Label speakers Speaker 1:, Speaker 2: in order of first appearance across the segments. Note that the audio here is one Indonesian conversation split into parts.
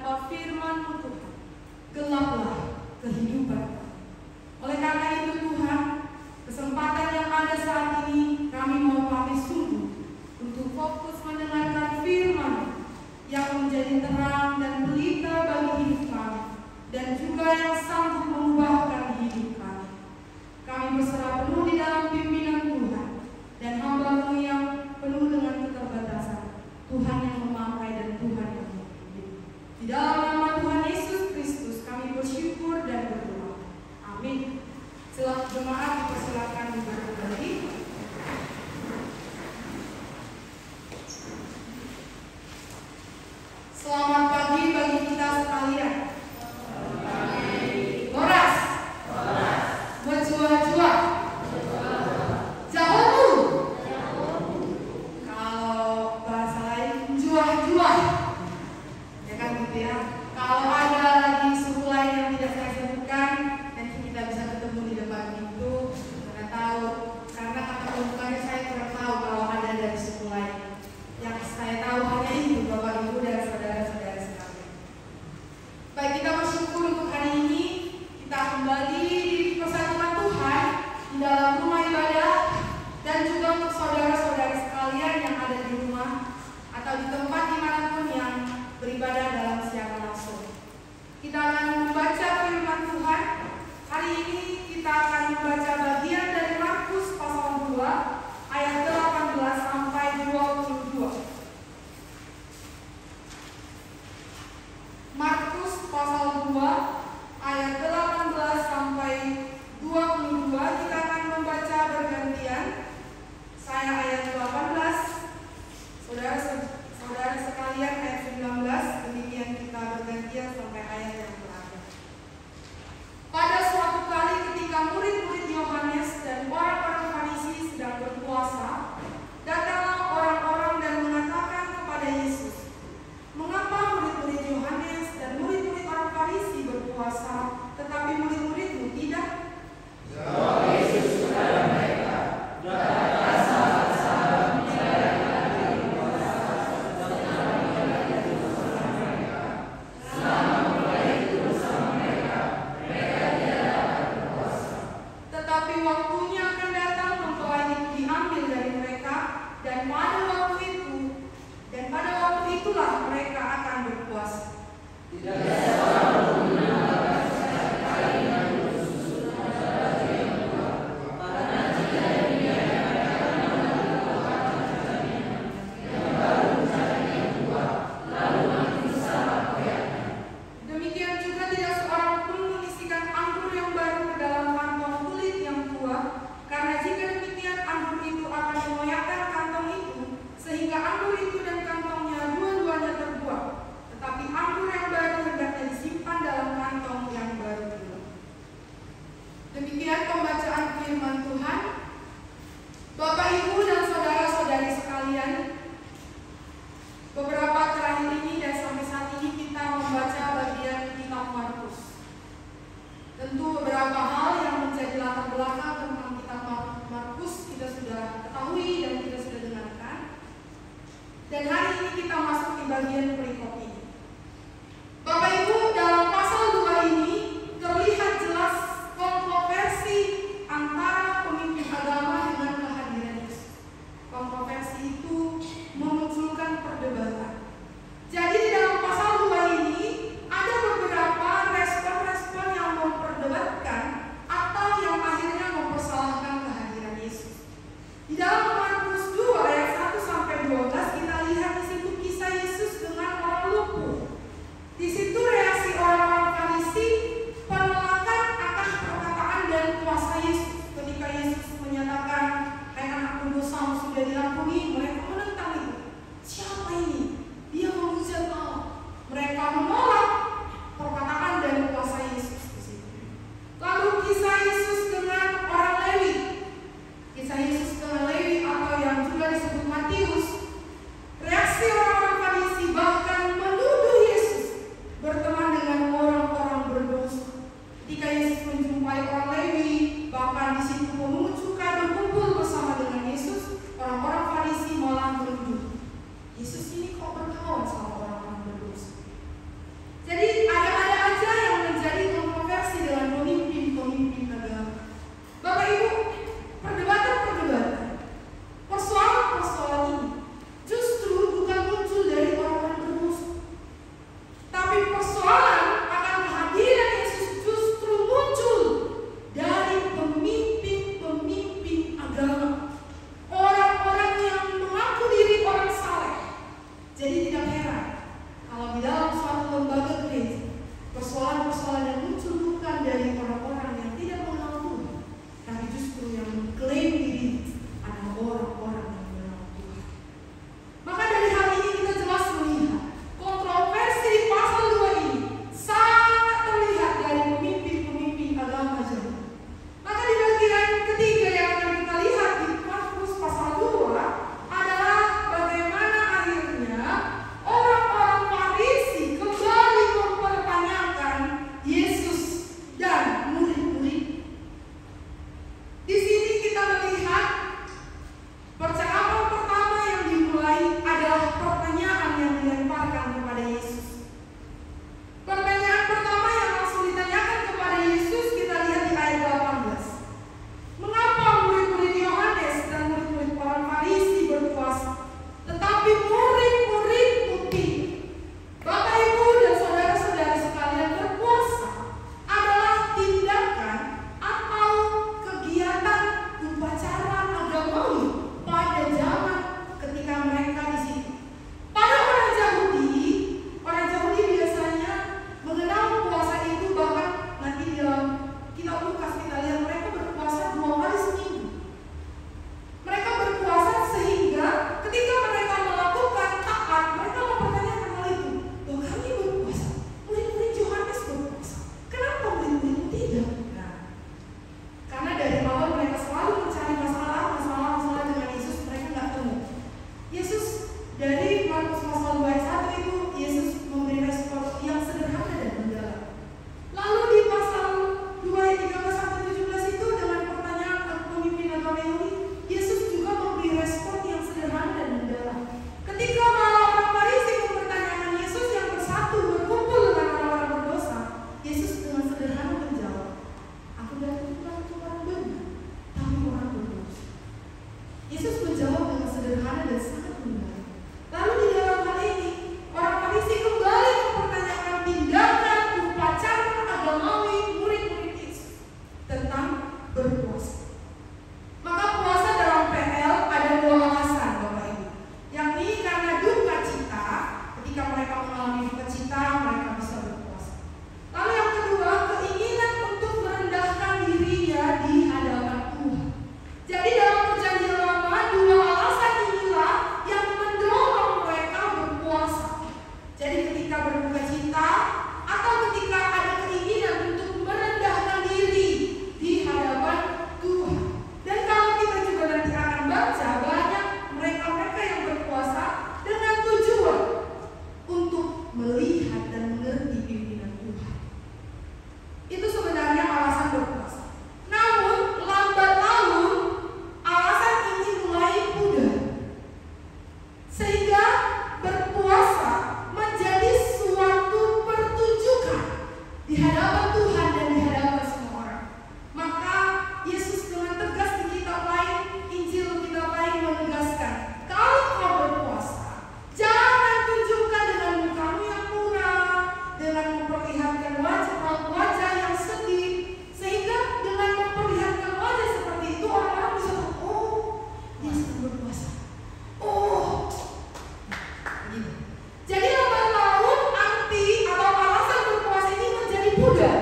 Speaker 1: tanpa firman-Mu Tuhan, gelaplah kehidupan. Oleh karena itu Tuhan, kesempatan yang ada saat ini kami mau pakai sungguh untuk fokus mendengarkan firman yang menjadi terang dan pelita bagi hidup kami, dan juga yang sanggup mengubahkan hidup kami. Kami berserah penuh di dalam pimpinan Tuhan dan hamba-Mu yang penuh dengan keterbatasan, Tuhan yang memakai dan Tuhan yang memimpin. Di dalam nama Tuhan Yesus Kristus kami bersyukur dan berdoa. Amin. Silakan jemaat dipersilakan berdiri. Selamat pagi bagi kita sekalian. Boras. Berjuang-juang. Jauh. Kalau bahasa lain juah-juah. Ya kan gitu ya. Kalau ada lagi suku lain yang tidak saya sebutkan, nanti kita bisa ketemu di depan pintu. Karena tahu, karena kata pembukaannya saya kurang tahu kalau ada dari suku lain. Yang saya tahu hanya itu, Bapak Ibu dan saudara-saudara sekalian. Baik, kita bersyukur untuk hari ini kita kembali di persatuan Tuhan di dalam rumah ibadah, dan juga untuk saudara-saudara sekalian yang ada di rumah atau di tempat dimanapun yang beribadah dalam secara langsung. Kita akan membaca firman Tuhan. Hari ini kita akan membaca bagian dari Markus pasal 2 ayat 18 sampai 22. Markus pasal 2 ayat 18 sampai 22. Kita akan membaca bergantian. Saya ayat 18, saudara sekalian ayat 19. Demikian kita bergantian sampai ayat yang terakhir. Pada suatu kali ketika murid-murid Yohanes dan orang-orang Farisi sedang berpuasa, datanglah orang-orang dan mengatakan kepada Yesus, "Mengapa murid-murid Yohanes dan murid-murid orang Farisi berpuasa, tetapi murid-murid-Mu tidak?"
Speaker 2: Jawab Yesus kepada mereka, "Dapatkah sahabat-sahabat menjalankan puasa selama mulai itu bersama mereka? Selama mulai itu bersama mereka, mereka tidak dapat berpuasa.
Speaker 1: Tetapi waktunya akan datang mempelai itu diambil dari mereka, dan pada waktu itulah mereka akan berpuasa."
Speaker 2: Tidak seorang pun menambahkan sekali mengandung susu pada baju yang tua, karena jika demikian akan menambahkan racunnya yang baru menjadi yang tua, lalu makin sama koyaknya.
Speaker 1: Demikian juga tidak seorang pun mengisikan anggur yang baru ke dalam kantong kulit yang tua, karena jika demikian anggur itu akan mengoyakkan kantong itu, sehingga anggur itu dan kantongnya dua-duanya terbuang. Tetapi anggur yang baru hendaknya disimpan dalam kantong yang baru itu. Demikian pembacaan firman Tuhan. Bapak, Ibu, dan saudara-saudari sekalian, beberapa terakhir ini dan sampai saat ini kita membaca bagian kitab Markus. Tentu beberapa hal yang menjadi latar belakang tentang kitab Markus kita sudah ketahui dan kita sudah dengarkan. Dan hari ini kita masuk di bagian perikop ini. Bapak Ibu, dalam pasal 2 ini terlihat jelas kontroversi antara pemimpin agama dengan kehadiran Yesus. Kontroversi itu memunculkan perdebatan. Jadi di dalam pasal 2 ini ada beberapa respon-respon yang memperdebatkan atau yang akhirnya mempersalahkan kehadiran Yesus. Di dalam Markus 2 ayat 1 sampai 12 kita lihat di situ kisah Yesus dengan orang lupa. melihat dan mengerti pimpinan Tuhan. Itu sebenarnya alasan berpuasa. Namun lambat laun alasan ini mulai pudar, sehingga berpuasa menjadi suatu pertunjukan di hadapan Tuhan dan di hadapan semua orang. Maka Yesus dengan tegas di kitab lain, Injil kitab lain menegaskan, kalau kau berpuasa, jangan tunjukkan dengan mukamu yang murah, dengan memperlihatkan wajah yang sedih, sehingga dengan memperlihatkan wajah seperti itu orang-orang bisa tahu, oh, dia sedang berpuasa. Oh, gitu. Jadi lambat laun arti atau alasan berpuasa ini menjadi pudar,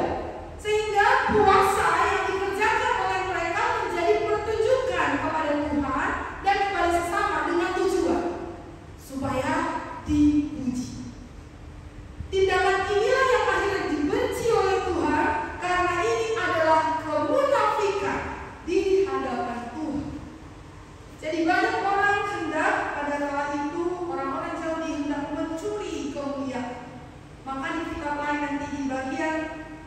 Speaker 1: sehingga puasa yang dikerjakan oleh mereka menjadi pertunjukan kepada Tuhan dan kepada sesama dengan tujuan supaya dipuji. Tindakan inilah yang akhirnya dibenci oleh Tuhan, karena ini adalah kemunafikan di hadapan Tuhan. Jadi banyak orang hendak pada kala itu, orang-orang Yahudi hendak mencuri kemuliaan. Maka di kitab lain nanti di bagian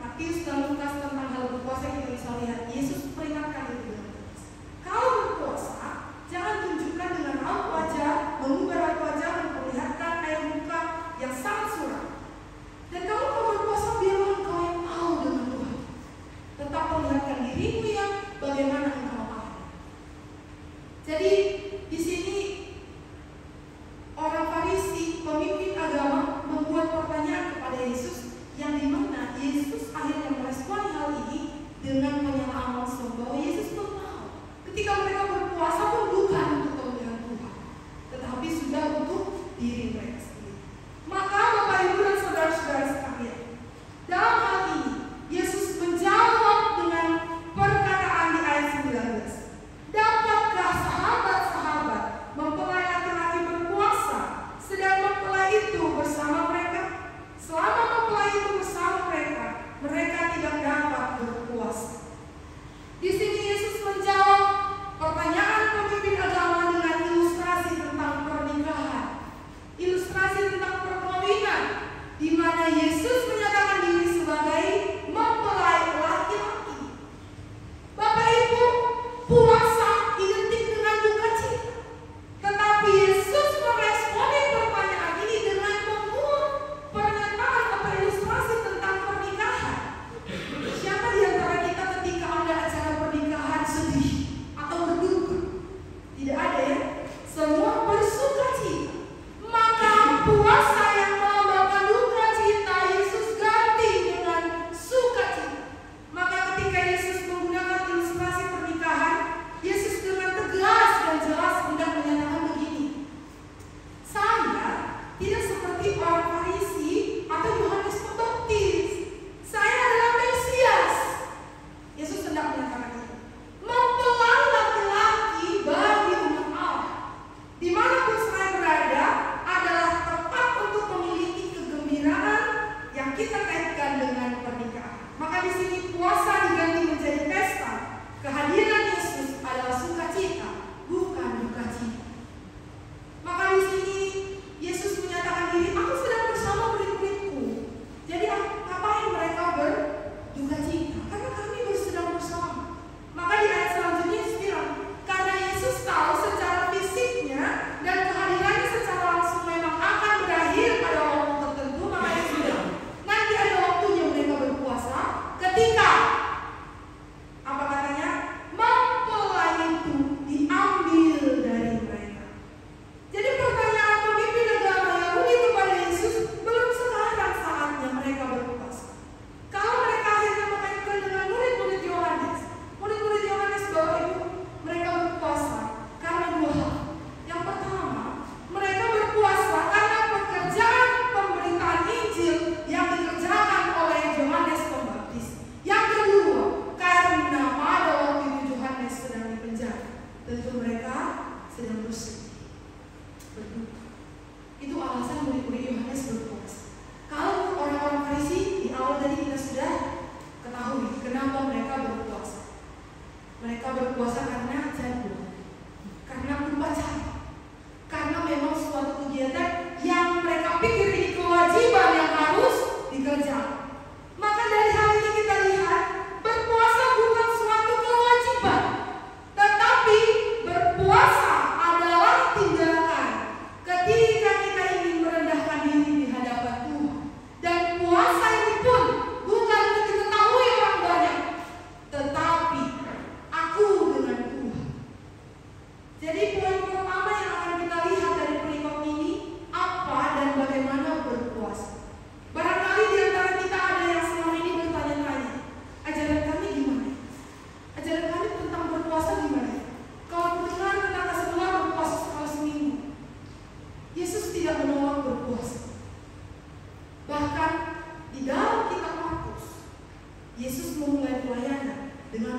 Speaker 1: Matius dan Lukas tentang hal berpuasa kita bisa lihat Yesus peringatkan itu dengan tegas. Kalau berpuasa, jangan tunjukkan dengan raut wajah, mengubah raut wajah, memperlihatkan air muka yang sangat suram. Dan kalau kau berpuasa, biarlah engkau yang tahu dengan Tuhan. Tetap perlihatkan dirimu yang bagaimana engkau ada. Jadi di sini orang Farisi, pemimpin agama, membuat pertanyaan kepada Yesus, yang dimana Yesus akhirnya merespon hal ini dengan penyataan langsung bahwa Yesus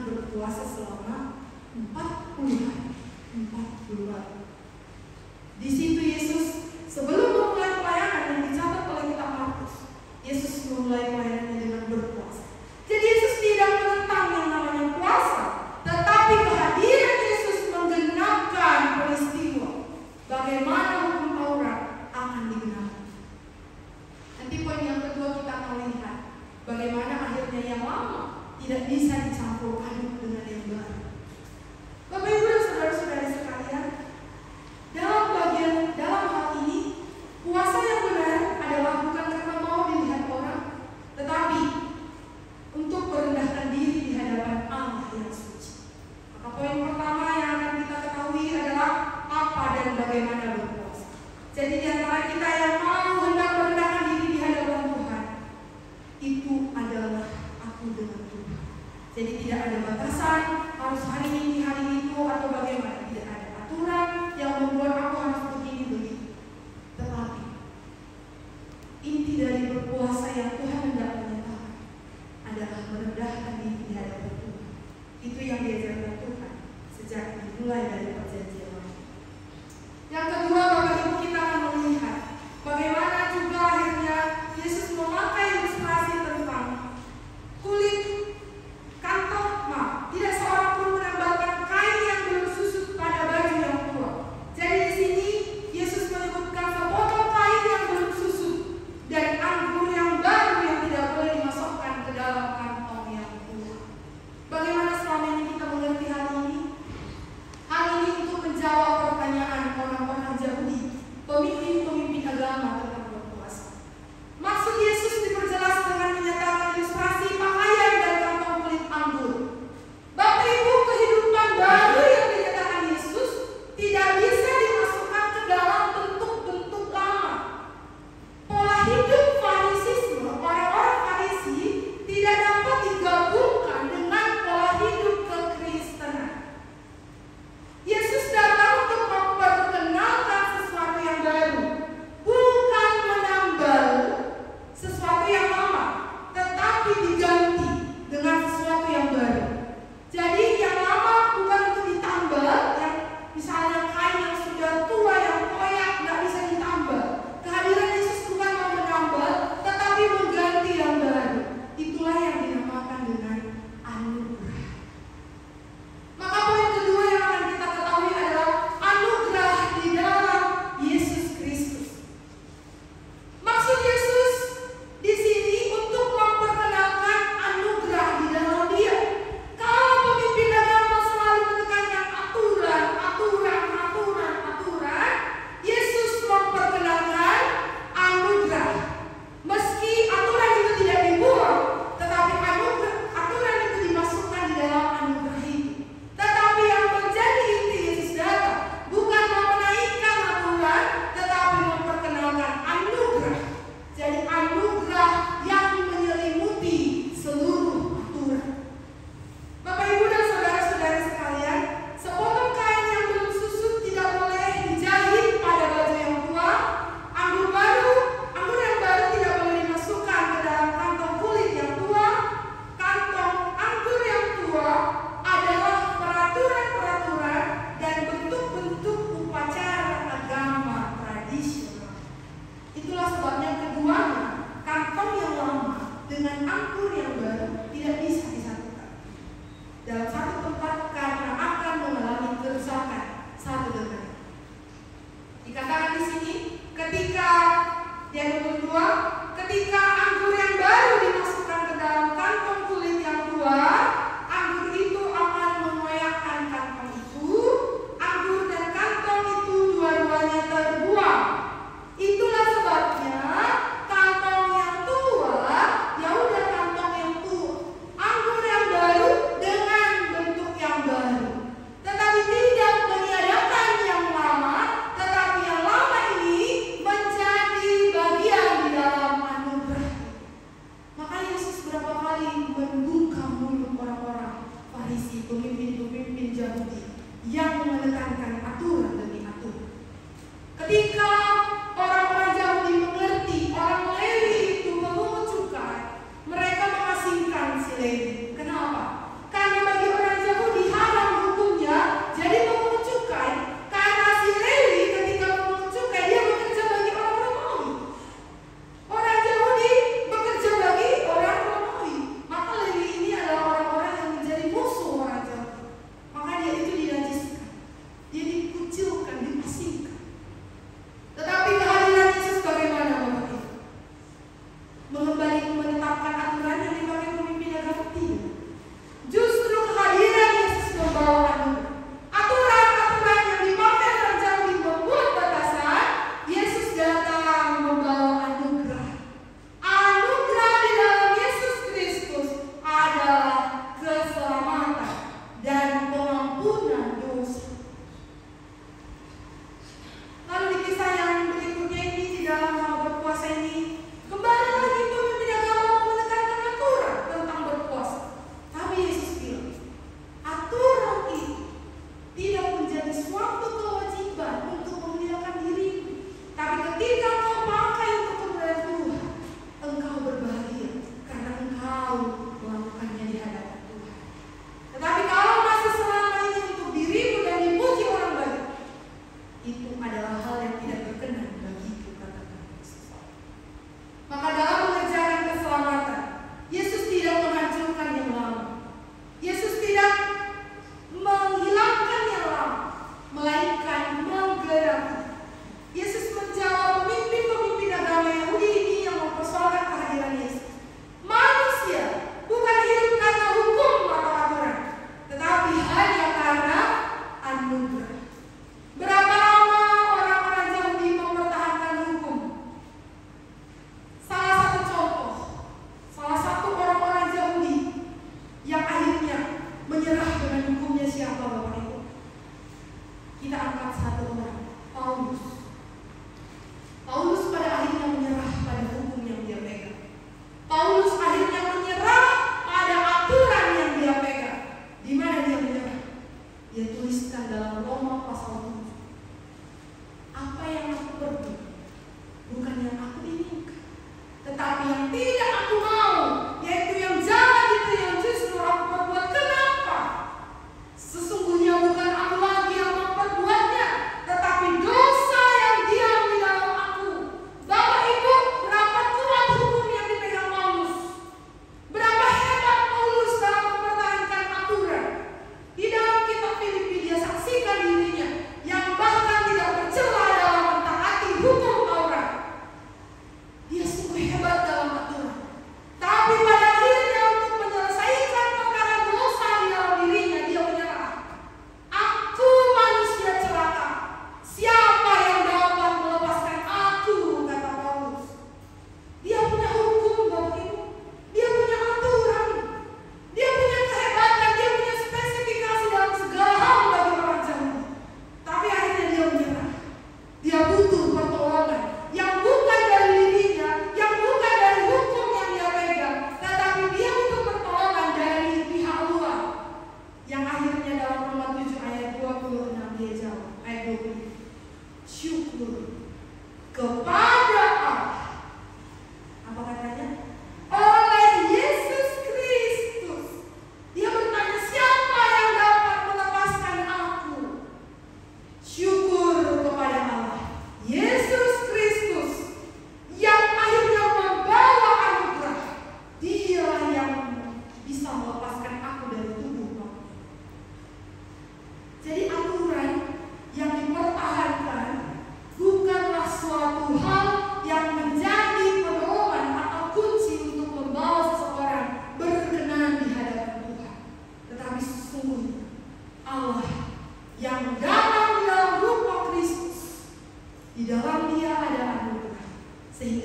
Speaker 1: berpuasa selama 40 hari, 40 hari. Di situ Yesus sebelum memulai pelayanan yang dicatat oleh kitab Markus, Yesus memulai pelayanannya dengan berpuasa. Jadi Yesus tidak menentang yang namanya puasa, tetapi kehadiran Yesus menggenapkan peristiwa bagaimana hukum Taurat akan digenapi. Nanti poin yang kedua kita akan lihat bagaimana akhirnya yang lama tidak bisa dicampur aduk dengan yang baru. Bapak Ibu dan saudara-saudara sekalian, dalam hal ini puasa yang benar adalah bukan karena mau dilihat orang, tetapi untuk merendahkan diri di hadapan Allah yang suci. Maka poin pertama yang akan kita ketahui adalah apa dan bagaimana berpuasa. Jadi di antara kita yang mau hendak merendahkan diri di hadapan Tuhan, itu adalah aku dengan Tuhan. Jadi tidak ada batasan harus hari ini, hari itu atau bagaimana. Tidak ada aturan yang membuat aku harus begini begitu. Tetapi inti dari berpuasa yang Tuhan hendak menyatakan adalah merendahkan diri di hadapan Tuhan. Itu yang diajarkan Tuhan sejak dimulai dari perjanjian lama. Yang kedua, Bapak Ibu, kita akan melihat bagaimana juga akhirnya Yesus memakai ilustrasi tentang kulit kantong. Tidak seorang pun menambahkan kain yang belum susut pada baju yang tua. Jadi di sini Yesus menyebutkan sepotong kain yang belum susut dan anggur yang baru yang tidak boleh dimasukkan ke dalam kantong yang tua. Bagaimana selama ini kita mengerti hal ini? Hal ini untuk menjawab pertanyaan orang-orang Yahudi, pemimpin-pemimpin agama tentang berpuasa. Maksud Yesus diperjelas dengan menyatakan ilustrasi pakaian dan kantong kulit anggur. Bapak Ibu, kehidupan baru yang dinyatakan Yesus tidak bisa dimasukkan ke dalam bentuk-bentuk lama. Pola hidup Farisisme, orang-orang Farisi tidak dapat digabungkan dengan pola hidup kekristenan. Yesus datang untuk memperkenalkan sesuatu yang baru, bukan menambal sesuatu yang lama, tetapi diganti dengan sesuatu yang baru. Jadi yang lama bukan untuk ditambal, yang misalnya kain yang sudah tua, yang koyak, nggak bisa ditambal. Kehadiran Yesus bukan mau menambal, tetapi mengganti yang baru. Itulah yang dinamakan dengan anugerah. Maka poin kedua yang akan kita ketahui adalah anugerah di dalam Yesus Kristus. Maksud Yesus di sini untuk memperkenalkan anugerah di dalam Dia. Kalau pemimpin agama selalu menekankan aturan, Yesus memperkenalkan anugerah. Meski aturan itu tidak dibuang, tetapi aturan itu dimasukkan di dalam anugerah itu. Tetapi yang menjadi inti Yesus datang bukan menaikkan aturan, tetapi memperkenalkan anugerah. Jadi anugerah yang menyelimuti seluruh aturan. Bapak Ibu dan saudara-saudara sekalian, sepotong kain yang belum susut tidak boleh dijahit pada baju yang tua. Anggur yang baru tidak boleh dimasukkan ke dalam kantong kulit yang tua. Kantong anggur yang tua adalah peraturan-peraturan dan bentuk-bentuk upacara agama tradisional. Itulah sebabnya keduanya, kantong yang lama dengan anggur yang baru tidak bisa disatukan dalam satu tempat karena akan mengalami kerusakan satu dengan lain. Dikatakan di sini, ketika anggur yang baru dimasukkan ke dalam kantong kulit yang tua, anggur itu akan mengoyakkan kantong itu. Anggur dan kantong itu dua-duanya terbuang. Itulah sebabnya kantong yang tua, ya udah kantong yang tua. Anggur yang baru dengan bentuk yang baru. Tetapi tidak meniadakan yang lama, tetapi yang lama ini menjadi bagian di dalam anugerah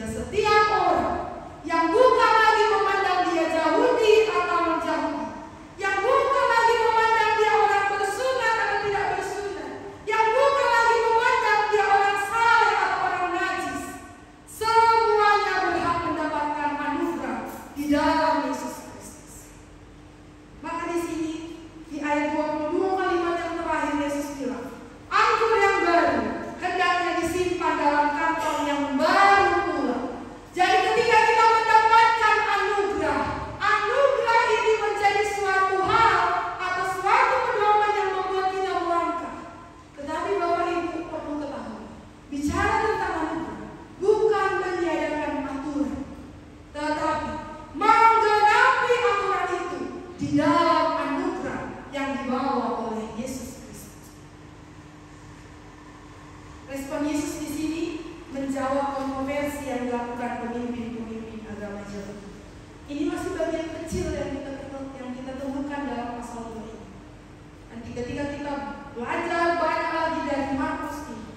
Speaker 1: setiap orang yang bukan lagi memandang dia Yahudi atau non-Yahudi, yang bukan lagi memandang dia orang bersunat atau tidak bersunat, yang bukan lagi memandang dia orang saleh atau orang najis, semuanya berhak mendapatkan anugerah di dalam Yesus Kristus. Maka di sini di ayat 22 kalimat yang terakhir Yesus bilang, anggur yang baru hendaknya disimpan dalam kantong yang baru pula. Jadi ketika kita mendapatkan anugerah, anugerah ini menjadi suatu hal atau suatu pedoman yang membuat kita melangkah. Tetapi Bapak Ibu perlu ketahui, bicara tentang anugerah bukan meniadakan aturan, tetapi menggenapi aturan itu di dalam anugerah yang dibawa oleh Yesus Kristus. Respon Yesus di sini menjawab kontroversi yang dilakukan pemimpin-pemimpin agama Yahudi. Ini masih bagian kecil yang kita temukan dalam pasal 2 ini. Nanti ketika kita belajar banyak lagi dari Markus ini,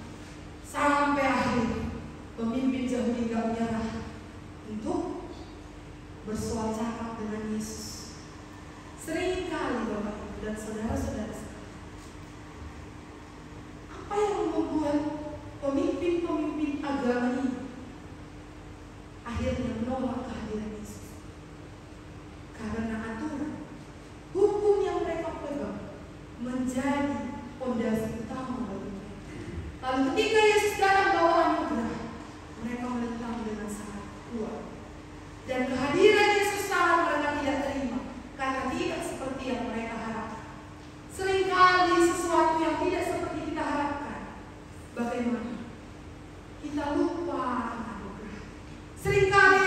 Speaker 1: sampai akhir pemimpin Yahudi gak menyerah untuk bersoal cakap dengan Yesus. Seringkali Bapak Ibu dan saudara-saudara, apa yang membuat pemimpin-pemimpin agama ini akhirnya menolak kehadiran Yesus? Karena aturan, hukum yang mereka pegang menjadi fondasi utama bagi mereka. Lalu ketika Yesus datang bawa anugerah, mereka menentang dengan sangat kuat. Dan kehadiran Yesus sangat mereka tidak terima karena tidak seperti yang mereka harapkan. Seringkali sesuatu yang tidak seperti kita harapkan, bagaimana? Kita lupa anugerah. Seringkali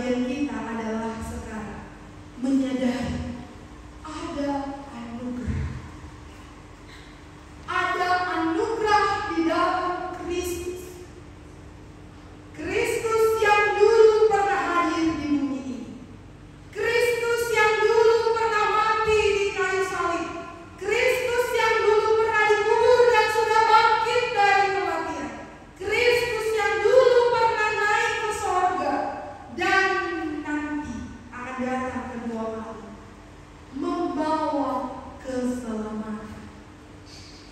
Speaker 1: bagian kita adalah sekarang menyadari ada anugerah. Ada anugerah di dalam Kristus. Kristus yang dulu pernah hadir di bumi ini. Kristus yang dulu pernah mati di kayu salib. Kristus yang dulu pernah dikubur dan sudah bangkit dari kematian. Kristus yang dulu pernah naik ke sorga dan nanti akan datang kedua kali, membawa keselamatan.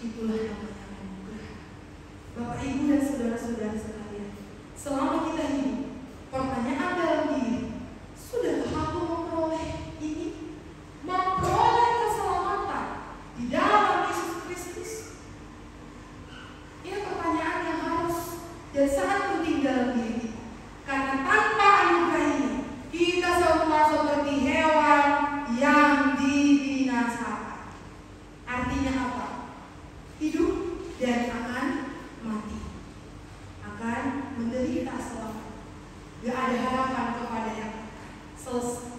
Speaker 1: Itulah namanya anugerah. Bapak, Ibu, dan saudara-saudara sekalian, selama kita hidup, pertanyaan dalam diri, sudahkah aku memperoleh ini? Memperoleh keselamatan di dalam Yesus Kristus? Ini pertanyaan yang harus dan sangat penting dalam diri kita. Karena tanpa anugerah ini, kita semua seperti hewan yang dibinasakan. Artinya apa? Hidup dan akan mati, akan menderita selama. Gak ada harapan kepada yang selesai.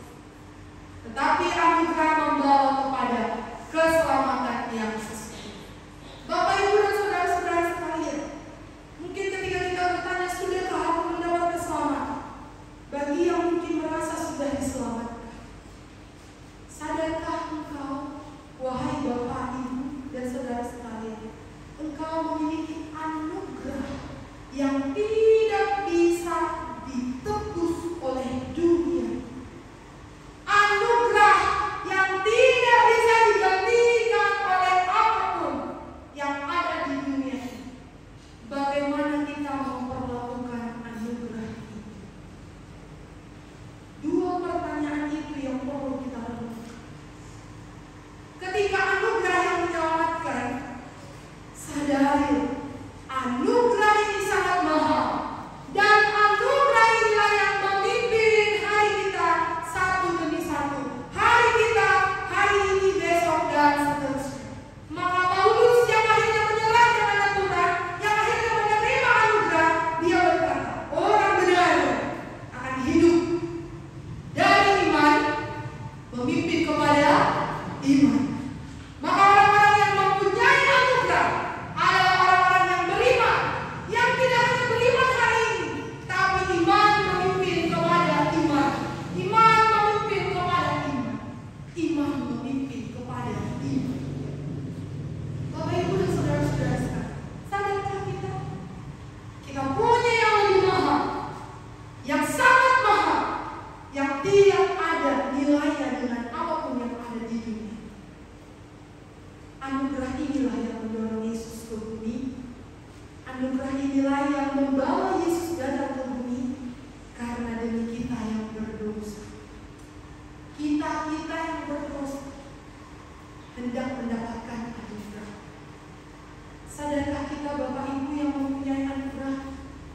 Speaker 1: Tetapi anugerah membawa kepada keselamatan yang sesuai. Bapak, Ibu, dan saudara-saudara sekalian, mungkin ketika kita bertanya, sudahkah aku mendapat keselamatan? Bagi yang mungkin merasa sudah diselamatkan, sadarkah engkau, wahai Bapak, Ibu, dan saudara sekalian, engkau memiliki anugerah yang tidak bisa ditebus oleh dunia. Anugerah yang tidak bisa digantikan oleh apapun yang ada di dunia ini. Bagaimana kita memperlakukan anugerah ini? Dua pertanyaan itu yang perlu kita renungkan. Ketika anugerah yang menyelamatkan, sadari anugerah ini sangat mahal, dan anugerah inilah yang memimpin hari kita satu demi satu. Hari kita, hari ini, besok, dan seterusnya. Maka Paulus yang akhirnya menyerah dengan aturan, yang akhirnya menerima anugerah, dia berkata, orang benar akan hidup dari iman memimpin kepada iman. Maka orang-orang yang mempunyai anugerah adalah orang-orang yang beriman, yang tidak hanya beriman hari ini, tapi iman memimpin kepada iman. Iman memimpin kepada iman. Iman memimpin kepada iman. Bapak, Ibu, dan saudara-saudara sekalian, sadarkah kita punya yang lebih mahal, yang sangat mahal, yang tidak ada nilainya dengan apapun yang ada di dunia. Anugerah inilah yang mendorong Yesus ke bumi. Anugerah inilah yang membawa Yesus datang ke bumi karena demi kita yang berdosa. Kita yang berdosa hendak mendapatkan anugerah. Sadarkah kita, Bapak, Ibu, yang mempunyai anugerah?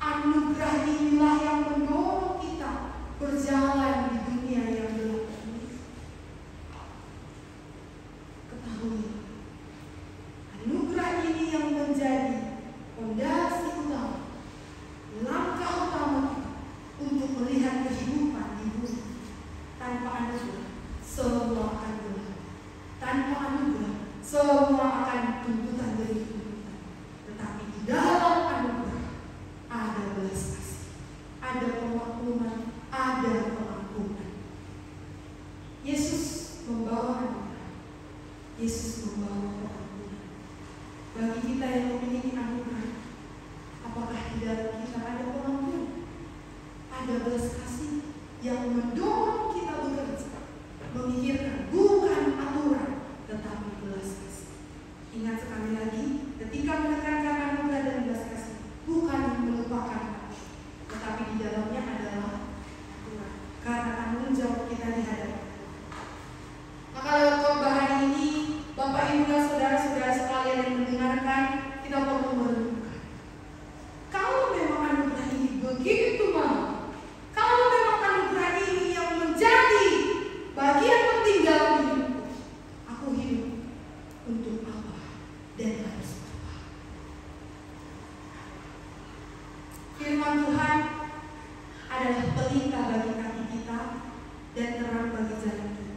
Speaker 1: Anugerah inilah yang mendorong kita berjalan di dunia yang gelap ini. Ketahui, anugerah ini yang menjadi fondasi utama, langkah utama kita untuk melihat kehidupan di bumi. Tanpa anugerah, semua akan gelap. Tanpa anugerah, semua akan tuntutan demi tuntutan. Tetapi di dalam anugerah ada belas kasih, ada pemakluman, ada pengampunan. Yesus membawa anugerah. Yesus membawa pengampunan. Bagi kita yang memiliki anugerah, apakah di dalam kita ada pengampunan? Ada belas kasih yang mendorong kita bekerja, memikirkan bukan aturan, tetapi belas kasih. Ingat sekali lagi, ketika menekankan anugerah dan belas kasih, bukan melupakan aturan, tetapi di dalamnya adalah aturan, karena tanggung jawab kita di hadapan Tuhan. Maka lewat khotbah hari ini, Bapak, Ibu, dan saudara-saudara sekalian yang mendengarkan, kita perlu merenungkan. Kalau memang anugerah ini begitu mahal, kalau memang anugerah ini yang menjadi bagian penting dalam hidupku, aku hidup untuk apa dan harus apa? Firman Tuhan adalah pelita bagi kaki kita. dan terang bagi jalan kita.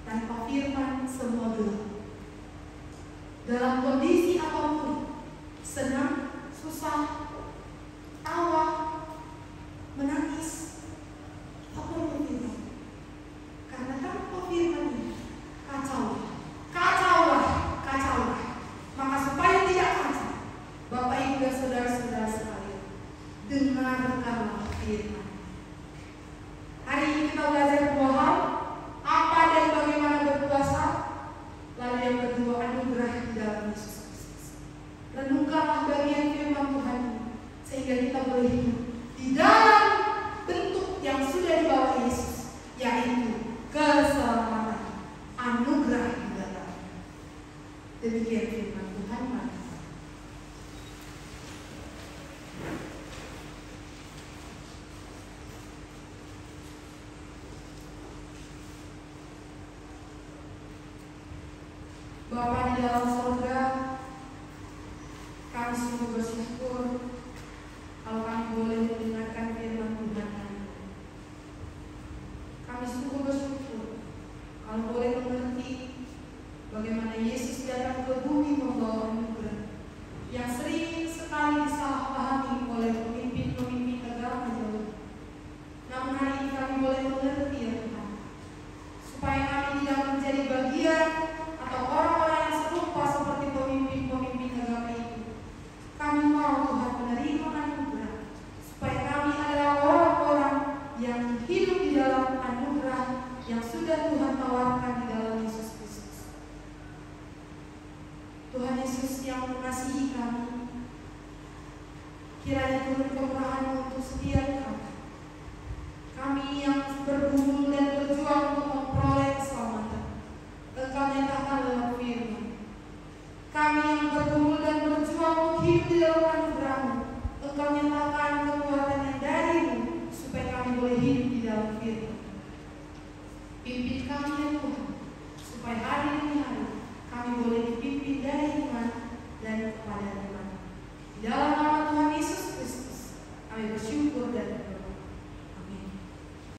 Speaker 1: Tanpa firman semua gelap. Dalam kondisi apapun, senang, susah, tawa, menangis, kita perlu firman. Karena tanpa firman kacaulah. Maka supaya tidak kacau, Bapak Ibu dan saudara-saudara sekalian, dengarkanlah firman. Hari ini kita belajar dua hal, apa dan bagaimana berpuasa. Lalu yang kedua, anugerah di dalam Yesus Kristus. Renungkanlah bagian firman Tuhan ini, sehingga kita boleh hidup di dalam bentuk yang sudah dibawa Yesus, yaitu keselamatan, anugerah di dalam. Demikian firman Tuhan. Bapa di dalam surga, kami sungguh bersyukur kalau kami boleh mendengarkan firman Tuhan ini. Kami sungguh bersyukur kalau boleh mengerti bagaimana Yesus datang ke bumi membawa anugerah yang sering sekali disalahpahami oleh pemimpin-pemimpin agama jauh. Namun hari ini kami boleh mengerti ya Tuhan, supaya kami tidak menjadi bagian atau orang-orang yang serupa seperti pemimpin-pemimpin agama itu. Kami mau Tuhan menerima anugerah, supaya kami adalah orang-orang yang hidup di dalam anugerah yang sudah Tuhan tawarkan di dalam Yesus Kristus. Tuhan Yesus yang mengasihi kami, kiranya turun kemurahan untuk setiap kami. Kami yang bergumul dan berjuang untuk memperoleh keselamatan, Engkau nyatakan lewat firman. Kami yang bergumul dan berjuang untuk hidup di dalam anugerah-Mu, Engkau nyatakan kekuatan yang dari-Mu, supaya kami boleh hidup di dalam firman. Pimpin kami ya Tuhan, supaya